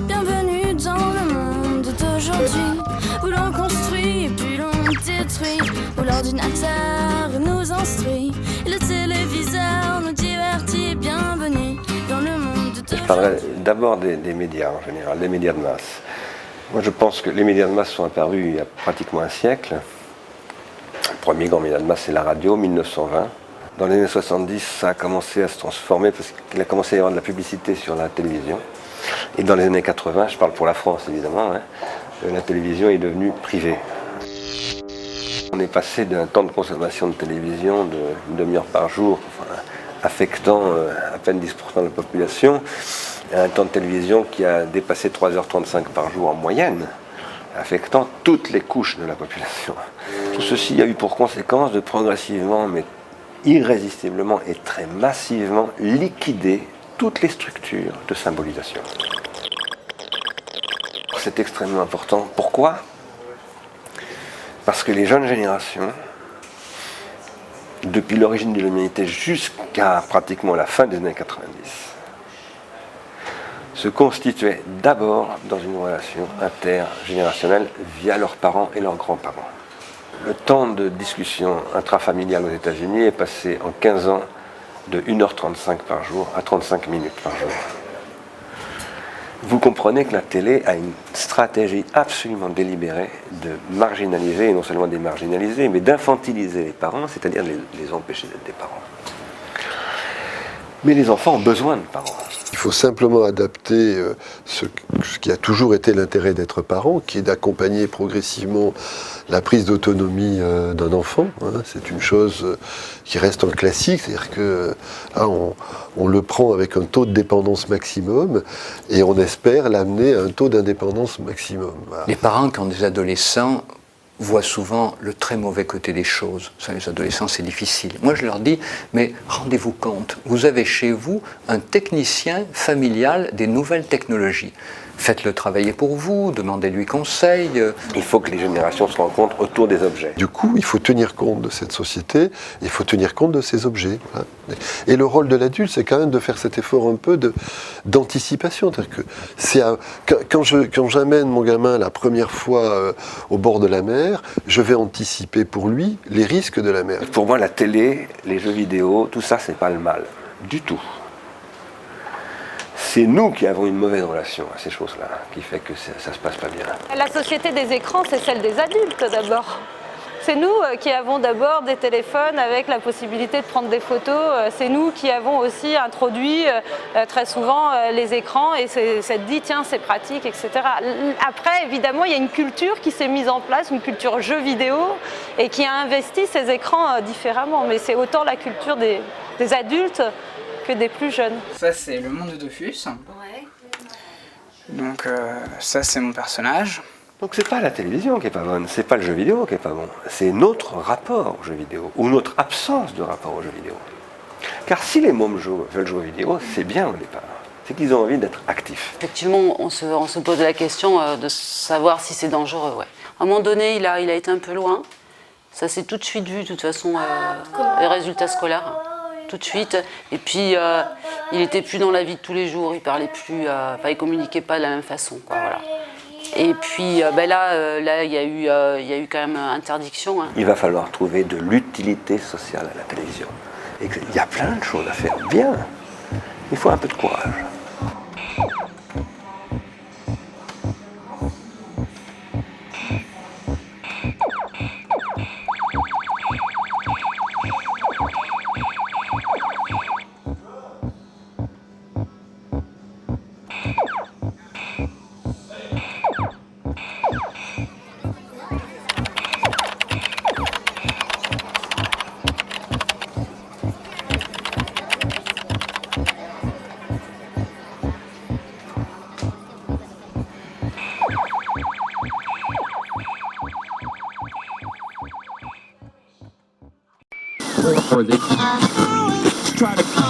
Bienvenue dans le monde d'aujourd'hui, où l'on construit et puis l'on détruit, où l'ordinateur nous instruit, et le téléviseur nous divertit. Bienvenue dans le monde d'aujourd'hui. Je parlerai d'abord des médias en général, des médias de masse. Moi je pense que les médias de masse sont apparus il y a pratiquement un siècle. Le premier grand média de masse c'est la radio, 1920. Dans les années 70, ça a commencé à se transformer parce qu'il a commencé à y avoir de la publicité sur la télévision. Et dans les années 80, je parle pour la France évidemment, la télévision est devenue privée. On est passé d'un temps de consommation de télévision d'une demi-heure par jour, affectant à peine 10% de la population, à un temps de télévision qui a dépassé 3h35 par jour en moyenne, affectant toutes les couches de la population. Tout ceci a eu pour conséquence de progressivement, mais irrésistiblement et très massivement liquider toutes les structures de symbolisation. C'est extrêmement important. Pourquoi ? Parce que les jeunes générations, depuis l'origine de l'humanité jusqu'à pratiquement la fin des années 90, se constituaient d'abord dans une relation intergénérationnelle via leurs parents et leurs grands-parents. Le temps de discussion intrafamiliale aux États-Unis est passé en 15 ans de 1h35 par jour à 35 minutes par jour. Vous comprenez que la télé a une stratégie absolument délibérée de marginaliser, et non seulement de les marginaliser, mais d'infantiliser les parents, c'est-à-dire de les empêcher d'être des parents. Mais les enfants ont besoin de parents. Il faut simplement adapter ce qui a toujours été l'intérêt d'être parent, qui est d'accompagner progressivement la prise d'autonomie d'un enfant. C'est une chose qui reste un classique, c'est-à-dire que on le prend avec un taux de dépendance maximum et on espère l'amener à un taux d'indépendance maximum. Voilà. Les parents, quand des adolescents, voient souvent le très mauvais côté des choses. Ça, les adolescents, c'est difficile. Moi, je leur dis, mais rendez-vous compte, vous avez chez vous un technicien familial des nouvelles technologies. Faites-le travailler pour vous, demandez-lui conseil. Il faut que les générations se rencontrent autour des objets. Du coup, il faut tenir compte de cette société, il faut tenir compte de ces objets. Voilà. Et le rôle de l'adulte, c'est quand même de faire cet effort un peu d'anticipation. C'est-à-dire que quand j'amène mon gamin la première fois au bord de la mer, je vais anticiper pour lui les risques de la mer. Pour moi, la télé, les jeux vidéo, tout ça, c'est pas le mal. Du tout. C'est nous qui avons une mauvaise relation à ces choses-là, qui fait que ça se passe pas bien. La société des écrans, c'est celle des adultes d'abord. C'est nous qui avons d'abord des téléphones avec la possibilité de prendre des photos. C'est nous qui avons aussi introduit très souvent les écrans et c'est dit tiens c'est pratique, etc. Après évidemment il y a une culture qui s'est mise en place, une culture jeux vidéo et qui a investi ces écrans différemment. Mais c'est autant la culture des adultes que des plus jeunes. Ça c'est le monde de Dofus. Ouais. Donc ça c'est mon personnage. Donc c'est pas la télévision qui est pas bonne, c'est pas le jeu vidéo qui est pas bon, c'est notre rapport au jeu vidéo, ou notre absence de rapport au jeu vidéo. Car si les mômes veulent jouer aux vidéos, c'est bien au départ, c'est qu'ils ont envie d'être actifs. Effectivement, on se pose la question de savoir si c'est dangereux, ouais. À un moment donné, il a été un peu loin, ça s'est tout de suite vu, de toute façon, les résultats scolaires, tout de suite. Et puis, il était plus dans la vie de tous les jours, il parlait plus, il communiquait pas de la même façon, quoi, voilà. Et puis là, il y a eu quand même interdiction. Il va falloir trouver de l'utilité sociale à la télévision. Et il y a plein de choses à faire bien. Il faut un peu de courage. or they try to